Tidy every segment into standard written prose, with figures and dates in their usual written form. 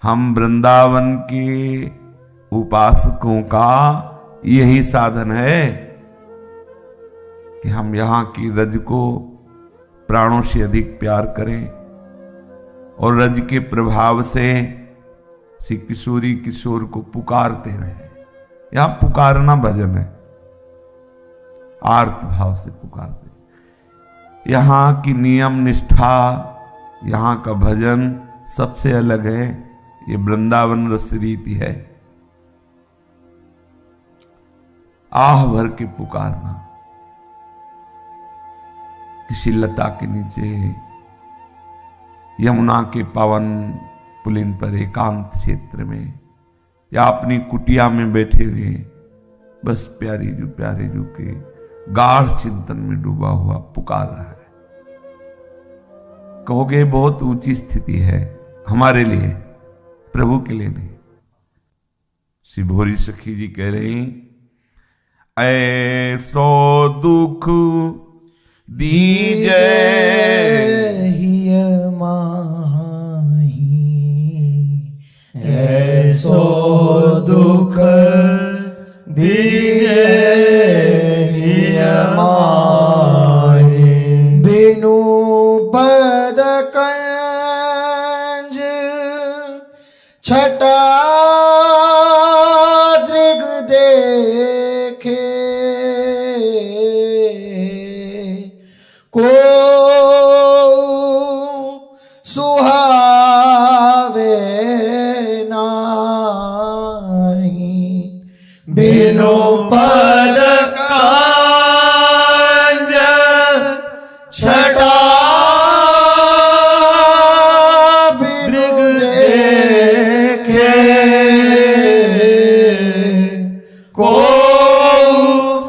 हम वृंदावन के उपासकों का यही साधन है कि हम यहां की रज को प्राणों से अधिक प्यार करें और रज के प्रभाव से श्री किशोरी किशोर को पुकारते रहें। यहां पुकारना भजन है, आर्त भाव से पुकारते। यहां की नियम निष्ठा, यहां का भजन सबसे अलग है। ये वृंदावन रस रीति है, आह भर के पुकारना। किसी लता के नीचे, यमुना के पावन पुलिन पर, एकांत क्षेत्र में, या अपनी कुटिया में बैठे हुए बस प्यारे जू के गाढ़ चिंतन में डूबा हुआ पुकार रहा है। कहोगे बहुत ऊंची स्थिति है हमारे लिए, प्रभु के लिए नहीं। श्री भोरी सखी जी कह रहे हैं, ऐसो दुख दीजे ऐसो दुख दीजे माही, बिनु पद कंज छटा दृग देखे, को सुहावे नाही, बिनु पद कांज छटा दृग देखे, को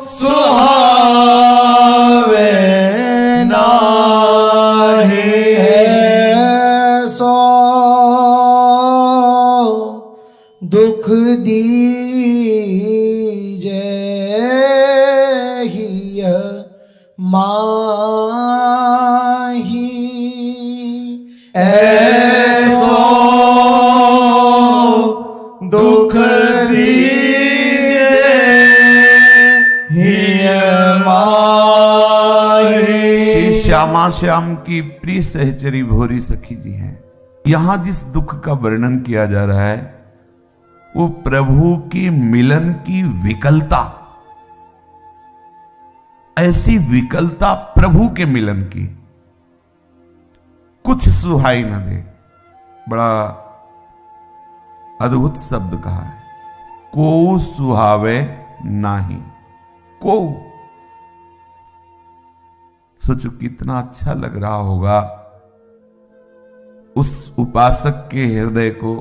सुहावे नाही, ऐसो दुख दीजे हिय माही, ऐसो दुख दीजे हिय माही। श्री श्यामा श्याम की प्रिय सहचरी भोरी सखी जी हैं। यहां जिस दुख का वर्णन किया जा रहा है वो प्रभु की मिलन की विकलता, ऐसी विकलता प्रभु के मिलन की, कुछ सुहाई न दे। बड़ा अद्भुत शब्द कहा है, को सुहावे नाही। को सोचो कितना अच्छा लग रहा होगा उस उपासक के हृदय को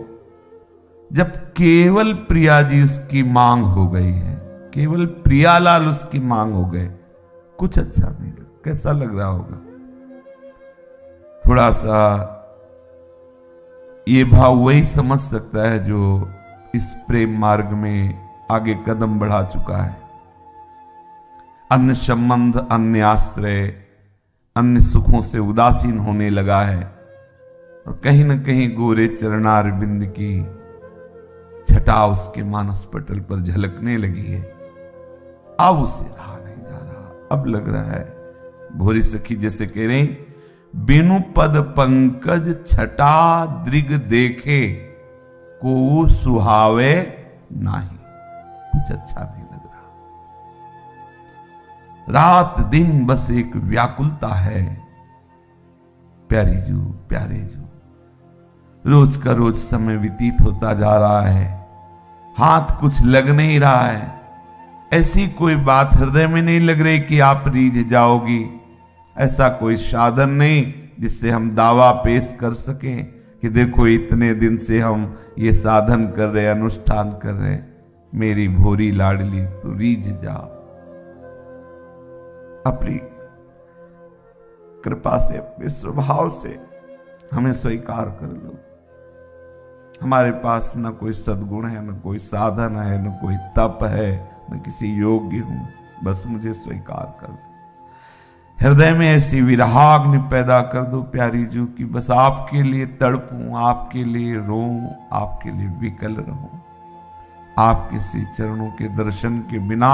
जब केवल प्रिया जी उसकी मांग हो गई है, केवल प्रियालाल उसकी मांग हो गए। कुछ अच्छा नहीं लग, कैसा लग रहा होगा। थोड़ा सा ये भाव वही समझ सकता है जो इस प्रेम मार्ग में आगे कदम बढ़ा चुका है। अन्य संबंध, अन्य आश्रय, अन्य सुखों से उदासीन होने लगा है और कहीं न कहीं गोरे चरणारविंद की छटा उसके मानस पटल पर झलकने लगी है। अब उसे रहा नहीं जा रहा, अब लग रहा है भोरी सखी जैसे कह रहे, बिनु पद पंकज छटा दृग देखे, को सुहावे नाही। कुछ अच्छा नहीं लग रहा। रात दिन बस एक व्याकुलता है, प्यारे जू। रोज का रोज समय व्यतीत होता जा रहा है, हाथ कुछ लग नहीं रहा है। ऐसी कोई बात हृदय में नहीं लग रही कि आप रीझ जाओगी। ऐसा कोई साधन नहीं जिससे हम दावा पेश कर सकें कि देखो इतने दिन से हम ये साधन कर रहे, अनुष्ठान कर रहे। मेरी भोरी लाडली तू रीझ जा, अपनी कृपा से, अपने स्वभाव से हमें स्वीकार कर लो। हमारे पास न कोई सद्गुण है, न कोई साधन है, न कोई तप है, न किसी योग्य हूं, बस मुझे स्वीकार कर लो। हृदय में ऐसी विरहाग्नि पैदा कर दो प्यारी जू की बस आपके लिए तड़पूं, आपके लिए रोऊं, आपके लिए विकल रहूं। आपके श्री चरणों के दर्शन के बिना,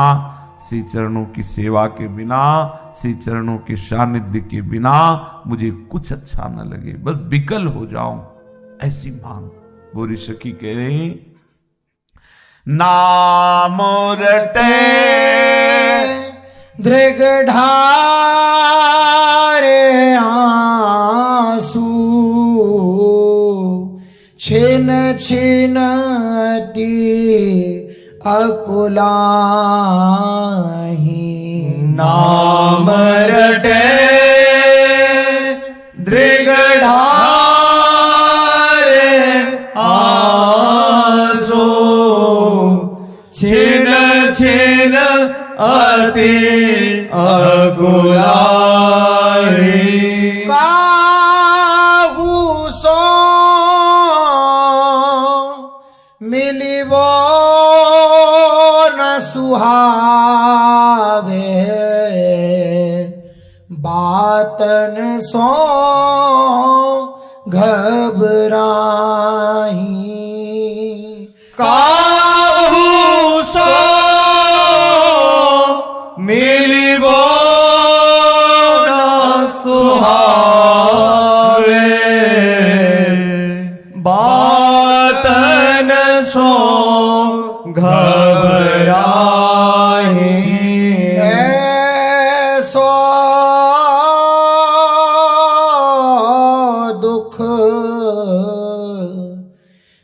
श्री चरणों की सेवा के बिना, श्री चरणों के सानिध्य के बिना मुझे कुछ अच्छा न लगे, बस विकल हो जाऊं, ऐसी मांग। गोरी सखी कह रही नाम रटे दृगढ़ारे आंसू छिन छिनती अकुलाही। नाम रटे दृगढ़ारे आंसू छिन छिन अति अकुलाही। काहू सो मिलिबो न सुहावे बातन सो घबराही। काहू सो मिलिबो न सुहावे बातन सो घबराही। ऐसो दुख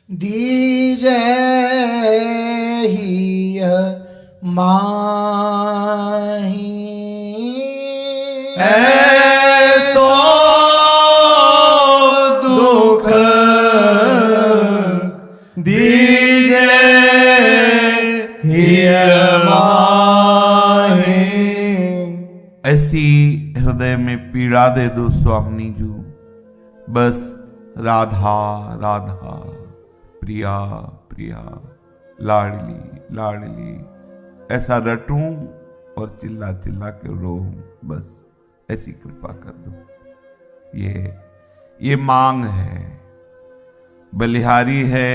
दीजे ही माही। ऐसो दुख दीजे हिय माही। ऐसी हृदय में पीड़ा दे दो स्वामी जू, बस राधा राधा प्रिया प्रिया लाडली लाडली ऐसा रटूं और चिल्ला चिल्ला के रोऊं, बस ऐसी कृपा कर दो। ये मांग है, बलिहारी है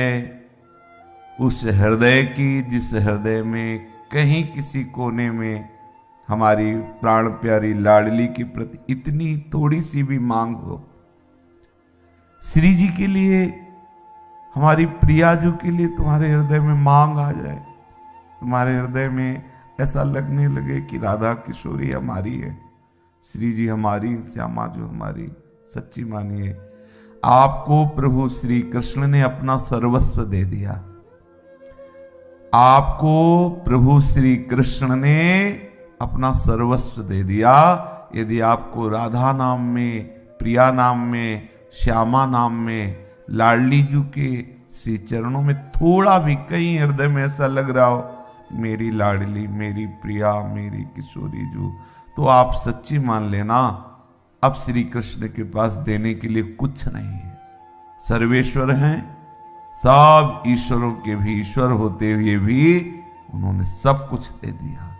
उस हृदय की जिस हृदय में कहीं किसी कोने में हमारी प्राण प्यारी लाडली के प्रति इतनी थोड़ी सी भी मांग हो। श्री जी के लिए, हमारी प्रियाजू के लिए तुम्हारे हृदय में मांग आ जाए, तुम्हारे हृदय में ऐसा लगने लगे कि राधा किशोरी हमारी है, श्री जी हमारी, श्यामा जो हमारी। सच्ची मानिए, आपको प्रभु श्री कृष्ण ने अपना सर्वस्व दे दिया। आपको प्रभु श्री कृष्ण ने अपना सर्वस्व दे दिया। यदि आपको राधा नाम में, प्रिया नाम में, श्यामा नाम में, लाडली जू के श्री चरणों में थोड़ा भी कहीं हृदय में ऐसा लग रहा हो मेरी लाडली, मेरी प्रिया, मेरी किशोरी जू, तो आप सच्ची मान लेना अब श्री कृष्ण के पास देने के लिए कुछ नहीं है। सर्वेश्वर हैं, सब ईश्वरों के भी ईश्वर होते हुए भी उन्होंने सब कुछ दे दिया।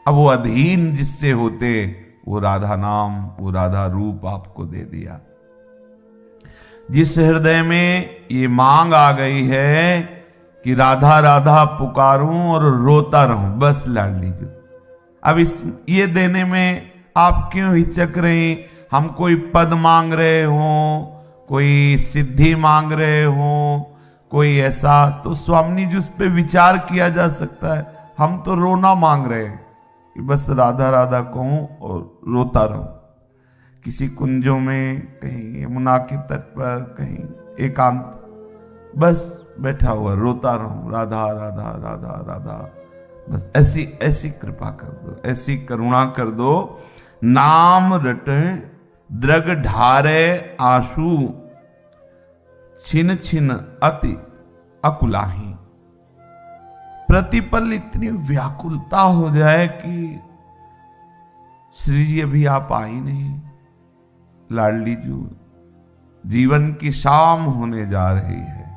अब वो अधीन जिससे होते, वो राधा नाम, वो राधा रूप आपको दे दिया। जिस हृदय में ये मांग आ गई है कि राधा राधा पुकारूं और रोता रहूं, बस लाडली जी अब ये देने में आप क्यों हिचक रहे? हम कोई पद मांग रहे हों, कोई सिद्धि मांग रहे हों, कोई ऐसा, तो स्वामी जी उस पर विचार किया जा सकता है। हम तो रोना मांग रहे हैं कि बस राधा राधा कहूं और रोता रहूं। किसी कुंजों में, कहीं यमुना के तट पर, कहीं एकांत, बस बैठा हुआ रोता रहूं, राधा राधा राधा राधा। बस ऐसी ऐसी कृपा कर दो, ऐसी करुणा कर दो। नाम रटे द्रग ढारे आंसू छिन छिन अति अकुलाही। प्रतिपल इतनी व्याकुलता हो जाए कि श्री जी अभी आप आई नहीं, लाडली जू जीवन की शाम होने जा रही है,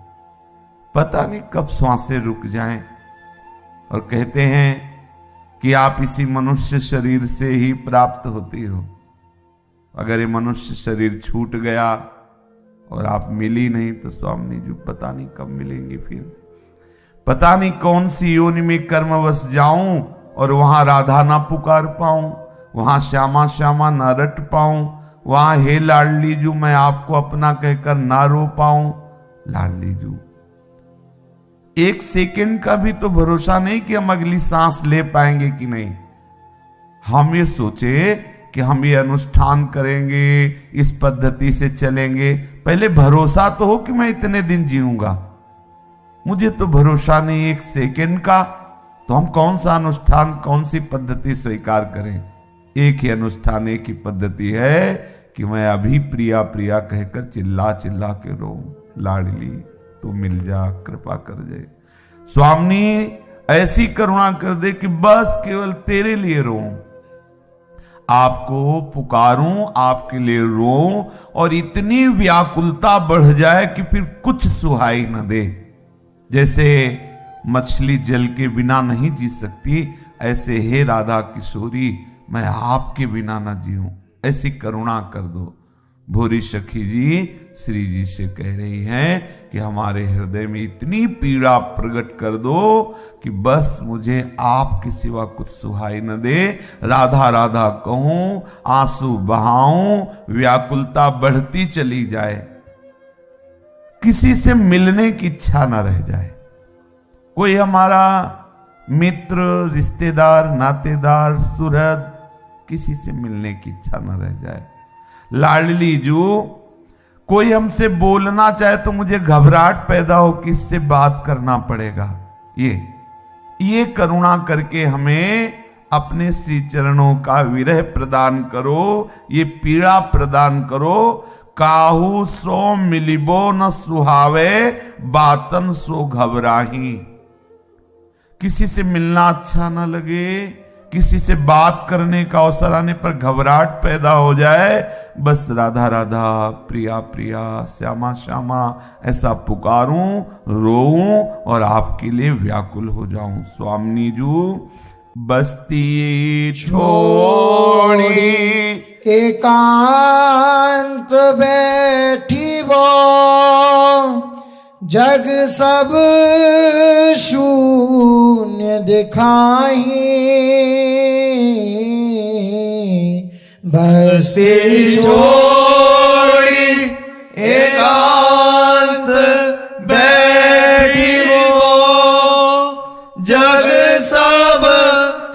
पता नहीं कब सांसें रुक जाएं। और कहते हैं कि आप इसी मनुष्य शरीर से ही प्राप्त होती हो, अगर ये मनुष्य शरीर छूट गया और आप मिली नहीं तो स्वामी जी पता नहीं कब मिलेंगे, फिर पता नहीं कौन सी योनि में कर्मवश जाऊं और वहां राधा ना पुकार पाऊं, वहां श्यामा श्यामा ना रट पाऊं, वहां हे लाडली जू मैं आपको अपना कहकर ना रो पाऊं। लाडली जू, एक सेकंड का भी तो भरोसा नहीं कि हम अगली सांस ले पाएंगे कि नहीं। हम ये सोचे कि हम ये अनुष्ठान करेंगे, इस पद्धति से चलेंगे, पहले भरोसा तो हो कि मैं इतने दिन जीऊंगा। मुझे तो भरोसा नहीं एक सेकंड का, तो हम कौन सा अनुष्ठान, कौन सी पद्धति स्वीकार करें। एक ही अनुष्ठान, एक ही पद्धति है कि मैं अभी प्रिया प्रिया कहकर चिल्ला चिल्ला के रो, लाडली तू मिल जा, कृपा कर जाए स्वामी, ऐसी करुणा कर दे कि बस केवल तेरे लिए रो, आपको पुकारूं, आपके लिए रो, और इतनी व्याकुलता बढ़ जाए कि फिर कुछ सुहाई न दे। जैसे मछली जल के बिना नहीं जी सकती, ऐसे हे राधा किशोरी मैं आपके बिना ना जीऊं, ऐसी करुणा कर दो। भोरी सखी जी श्री जी से कह रही हैं कि हमारे हृदय में इतनी पीड़ा प्रकट कर दो कि बस मुझे आपके सिवा कुछ सुहाई न दे। राधा राधा कहूं, आंसू बहाऊं, व्याकुलता बढ़ती चली जाए, किसी से मिलने की इच्छा न रह जाए। कोई हमारा मित्र, रिश्तेदार, नातेदार, सुहृद, किसी से मिलने की इच्छा न रह जाए। लाडली जू, कोई हमसे बोलना चाहे तो मुझे घबराहट पैदा हो कि इससे बात करना पड़ेगा। ये करुणा करके हमें अपने श्री चरणों का विरह प्रदान करो, ये पीड़ा प्रदान करो। काहू सो मिलिबो न सुहावे, बातन सो घबराही। किसी से मिलना अच्छा ना लगे, किसी से बात करने का अवसर आने पर घबराहट पैदा हो जाए, बस राधा राधा, प्रिया प्रिया, श्यामा श्यामा ऐसा पुकारूं, रोऊं और आपके लिए व्याकुल हो जाऊं। स्वामी जू बस्ती छोड़ी एकांत बैठी वो, जग सब शून्य दिखाई। बस्ती छोड़ी एकांत बैठी वो, जग सब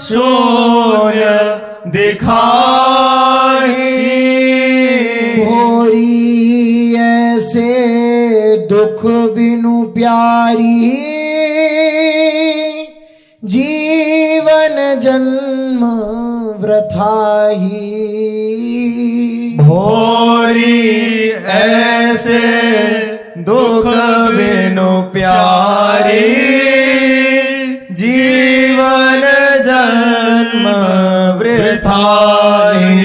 शून्य दिखाई। भोरी ऐसे दुख बिनु प्यारी, जीवन जन्म वृथाही। भोरी ऐसे दुख बिनु प्यारी, जीवन जन्म वृथाही।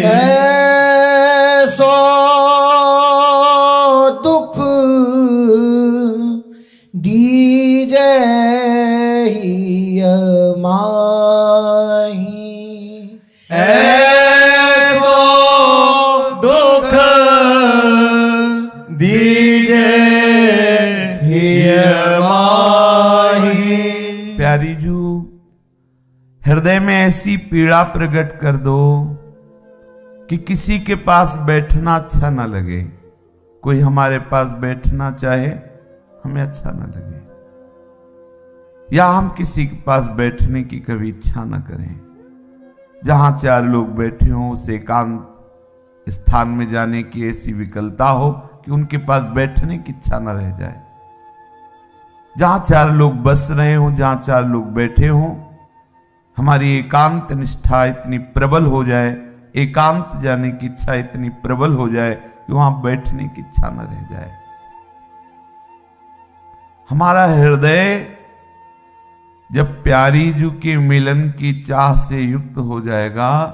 ऐसो दुख दीजे ही माही। ऐसो दुख दीजे माही। प्यारी जू, हृदय में ऐसी पीड़ा प्रकट कर दो कि किसी के पास बैठना अच्छा ना लगे। कोई हमारे पास बैठना चाहे हमें अच्छा ना लगे, या हम किसी के पास बैठने की कभी इच्छा ना करें। जहां चार लोग बैठे हों उस एकांत स्थान में जाने की ऐसी विकलता हो कि उनके पास बैठने की इच्छा ना रह जाए। जहां चार लोग बस रहे हों, जहां चार लोग बैठे हों, हमारी एकांत निष्ठा इतनी प्रबल हो जाए, एकांत जाने की इच्छा इतनी प्रबल हो जाए कि वहां बैठने की इच्छा न रह जाए। हमारा हृदय जब प्यारी जू के मिलन की चाह से युक्त हो जाएगा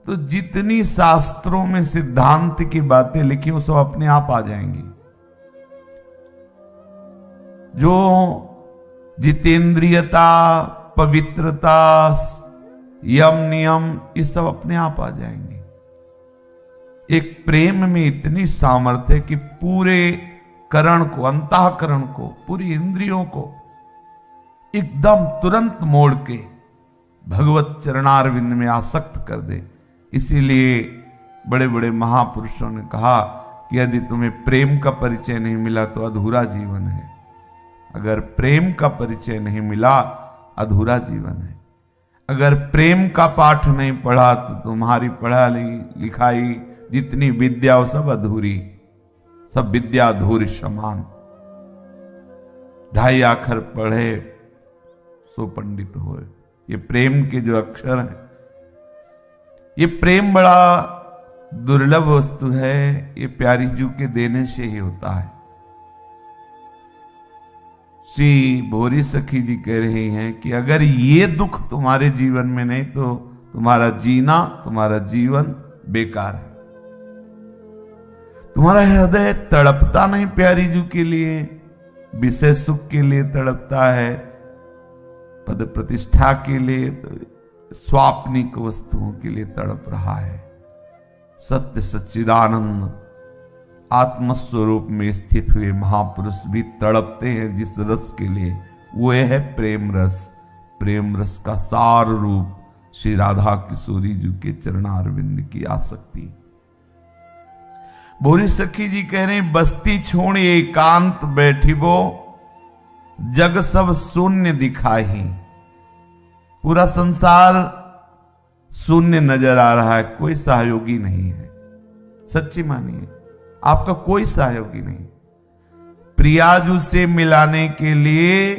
तो जितनी शास्त्रों में सिद्धांत की बातें लिखी वो सब अपने आप आ जाएंगी। जो जितेंद्रियता, पवित्रता, यम नियम, ये सब अपने आप आ जाएंगे। एक प्रेम में इतनी सामर्थ्य है कि पूरे करण को, अंतःकरण को, पूरी इंद्रियों को एकदम तुरंत मोड़ के भगवत चरणारविंद में आसक्त कर दे। इसीलिए बड़े बड़े महापुरुषों ने कहा कि यदि तुम्हें प्रेम का परिचय नहीं मिला तो अधूरा जीवन है। अगर प्रेम का परिचय नहीं मिला, अधूरा जीवन है। अगर प्रेम का पाठ नहीं पढ़ा तो तुम्हारी पढ़ाई लिखाई जितनी विद्या वो सब अधूरी, सब विद्या अधूरी समान। 2.5 अक्षर पढ़े सो पंडित होए। ये प्रेम के जो अक्षर हैं, ये प्रेम बड़ा दुर्लभ वस्तु है। ये प्यारी जू के देने से ही होता है। श्री भोरी सखी जी कह रही हैं कि अगर ये दुख तुम्हारे जीवन में नहीं तो तुम्हारा जीना, तुम्हारा जीवन बेकार है। तुम्हारा हृदय तड़पता नहीं प्यारी जू के लिए, विषय सुख के लिए तड़पता है, पद प्रतिष्ठा के लिए, स्वाप्निक वस्तुओं के लिए तड़प रहा है। सत्य सच्चिदानंद आत्मस्वरूप में स्थित हुए महापुरुष भी तड़पते हैं जिस रस के लिए, वो है प्रेम रस। प्रेम रस का सार रूप श्री राधा किशोरी जी के चरणारविंद की आसक्ति। भोरी सखी जी कह रहे, बस्ती छोड़ एकांत बैठिबो, जग सब शून्य दिखाही। पूरा संसार शून्य नजर आ रहा है, कोई सहयोगी नहीं है। सच्ची मानिए, आपका कोई सहयोगी नहीं। प्रियाजू से मिलाने के लिए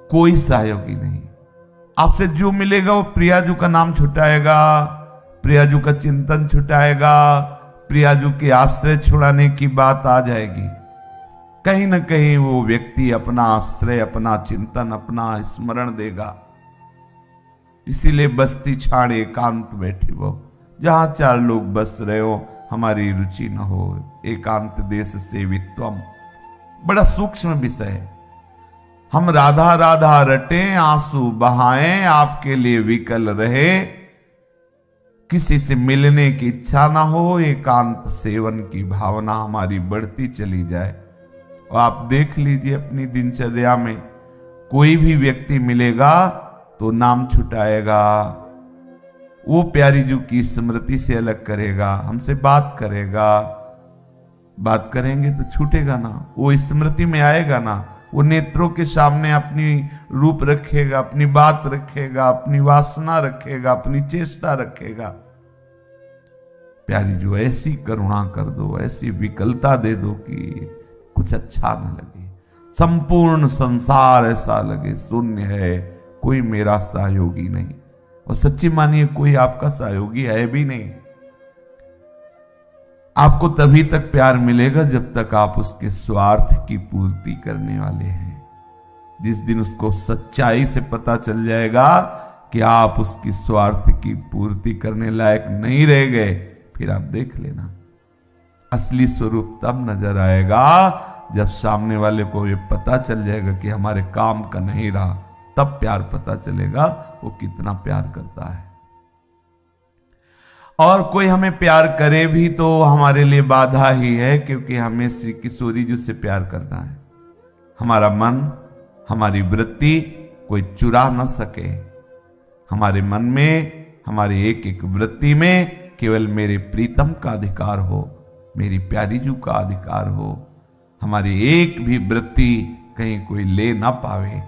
कोई सहयोगी नहीं। आपसे जो मिलेगा वो प्रियाजू का नाम छुटाएगा, प्रियाजू का चिंतन छुटाएगा, प्रियाजू के आश्रय छुड़ाने की बात आ जाएगी। कहीं ना कहीं वो व्यक्ति अपना आश्रय, अपना चिंतन, अपना स्मरण देगा। इसीलिए बस्ती छाड़ एकांत बैठे वो, जहां 4 लोग बस रहे हो, हमारी रुचि न हो। एकांत देश सेवित्वम बड़ा सूक्ष्म विषय है। हम राधा राधा रटे, आंसू बहाएं, आपके लिए विकल रहे, किसी से मिलने की इच्छा ना हो, एकांत सेवन की भावना हमारी बढ़ती चली जाए। और आप देख लीजिए अपनी दिनचर्या में, कोई भी व्यक्ति मिलेगा तो नाम छुटाएगा, वो प्यारी जू की स्मृति से अलग करेगा, हमसे बात करेगा। बात करेंगे तो छूटेगा ना, वो स्मृति में आएगा ना, वो नेत्रों के सामने अपनी रूप रखेगा, अपनी बात रखेगा, अपनी वासना रखेगा, अपनी चेष्टा रखेगा। प्यारी जू ऐसी करुणा कर दो, ऐसी विकलता दे दो कि कुछ अच्छा न लगे, संपूर्ण संसार ऐसा लगे शून्य है, कोई मेरा सहयोगी नहीं। और सच्ची मानिए, कोई आपका सहयोगी है भी नहीं। आपको तभी तक प्यार मिलेगा जब तक आप उसके स्वार्थ की पूर्ति करने वाले हैं। जिस दिन उसको सच्चाई से पता चल जाएगा कि आप उसकी स्वार्थ की पूर्ति करने लायक नहीं रह गए, फिर आप देख लेना, असली स्वरूप तब नजर आएगा जब सामने वाले को ये पता चल जाएगा कि हमारे काम का नहीं रहा। तब प्यार पता चलेगा वो कितना प्यार करता है। और कोई हमें प्यार करे भी तो हमारे लिए बाधा ही है, क्योंकि हमें श्री किशोरी जी से प्यार करना है। हमारा मन, हमारी वृत्ति कोई चुरा ना सके। हमारे मन में, हमारी एक एक वृत्ति में केवल मेरे प्रीतम का अधिकार हो, मेरी प्यारी जू का अधिकार हो। हमारी एक भी वृत्ति कहीं कोई ले ना पावे।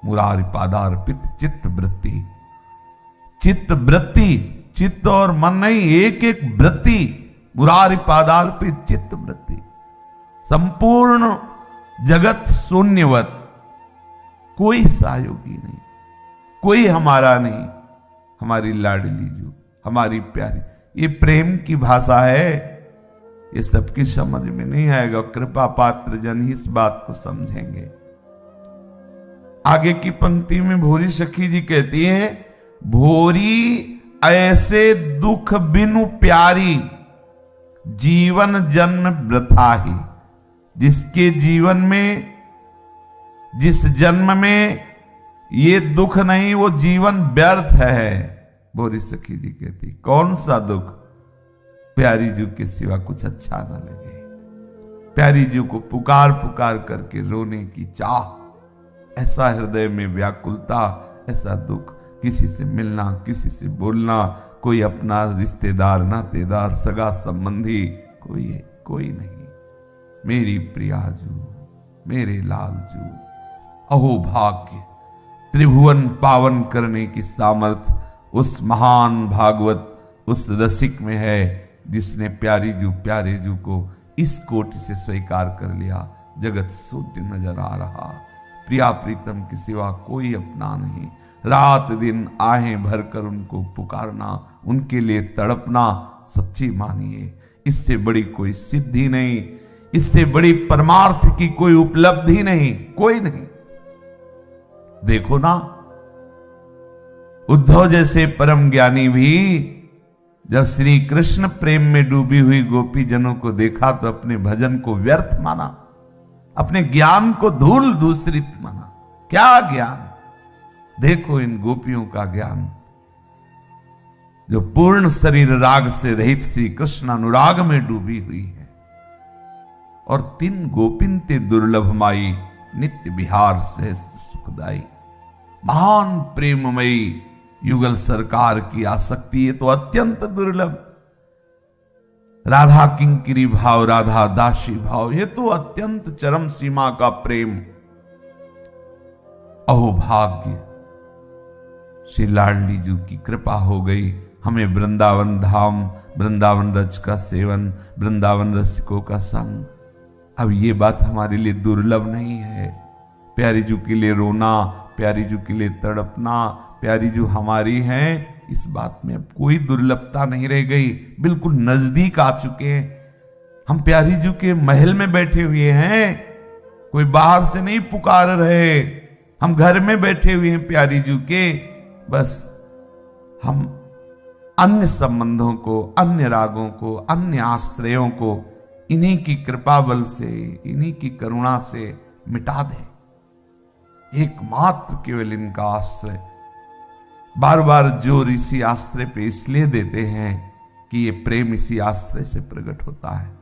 मुरारी पादार्पित चित्त वृत्ति, चित्त वृत्ति, चित्त और मन नहीं, एक एक वृत्ति, मुरारी पादार्पित चित्त वृत्ति। संपूर्ण जगत शून्यवत, कोई सहयोगी नहीं, कोई हमारा नहीं। हमारी लाडली जू, हमारी प्यारी, ये प्रेम की भाषा है। ये सबकी समझ में नहीं आएगा, कृपा पात्र जन ही इस बात को समझेंगे। आगे की पंक्ति में भोरी सखी जी कहती है, भोरी ऐसे दुख बिनु प्यारी, जीवन जन्म वृथा ही। जिसके जीवन में, जिस जन्म में ये दुख नहीं, वो जीवन व्यर्थ है। भोरी सखी जी कहती, कौन सा दुख? प्यारी जी के सिवा कुछ अच्छा न लगे। प्यारी जी को पुकार पुकार करके रोने की चाह, ऐसा हृदय में व्याकुलता, ऐसा दुख, किसी से मिलना, किसी से बोलना, कोई अपना रिश्तेदार, नातेदार, सगा संबंधी कोई नहीं। मेरी प्रियाजू, मेरे लालजू, अहो भाग्य, त्रिभुवन पावन करने की सामर्थ उस महान भागवत, उस रसिक में है जिसने प्यारी जू, प्यारे जू को इस कोटि से स्वीकार कर लिया। जगत शून्य नजर आ रहा, प्रिया प्रीतम के सिवा कोई अपना नहीं। रात दिन आहें भरकर उनको पुकारना, उनके लिए तड़पना, सच्ची मानिए इससे बड़ी कोई सिद्धि नहीं, इससे बड़ी परमार्थ की कोई उपलब्धि नहीं, कोई नहीं। देखो ना, उद्धव जैसे परम ज्ञानी भी जब श्री कृष्ण प्रेम में डूबी हुई गोपी जनों को देखा तो अपने भजन को व्यर्थ माना, अपने ज्ञान को धूल दूसरित माना। क्या ज्ञान! देखो इन गोपियों का ज्ञान, जो पूर्ण शरीर राग से रहित श्री कृष्ण अनुराग में डूबी हुई है। और तीन गोपिन ते दुर्लभ माई, नित्य विहार सहस्त्र सुखदाई। महान प्रेममयी युगल सरकार की आसक्ति, ये तो अत्यंत दुर्लभ। राधा किंकिरी भाव, राधा दासी भाव, ये तो अत्यंत चरम सीमा का प्रेम। अहो भाग्य, श्री लाडली जी की कृपा हो गई, हमें वृंदावन धाम, वृंदावन रज का सेवन, वृंदावन रसिकों का संग। अब ये बात हमारे लिए दुर्लभ नहीं है। प्यारी जू के लिए रोना, प्यारी जू के लिए तड़पना, प्यारी जू हमारी हैं, इस बात में अब कोई दुर्लभता नहीं रह गई। बिल्कुल नजदीक आ चुके हैं हम, प्यारी जू के महल में बैठे हुए हैं, कोई बाहर से नहीं पुकार रहे, हम घर में बैठे हुए हैं प्यारी जू के। बस हम अन्य संबंधों को, अन्य रागों को, अन्य आश्रयों को इन्हीं की कृपा बल से, इन्हीं की करुणा से मिटा दें। एकमात्र केवल इनका आश्रय। बार बार जोर इसी आश्रय पे इसलिए देते हैं कि ये प्रेम इसी आश्रय से प्रकट होता है।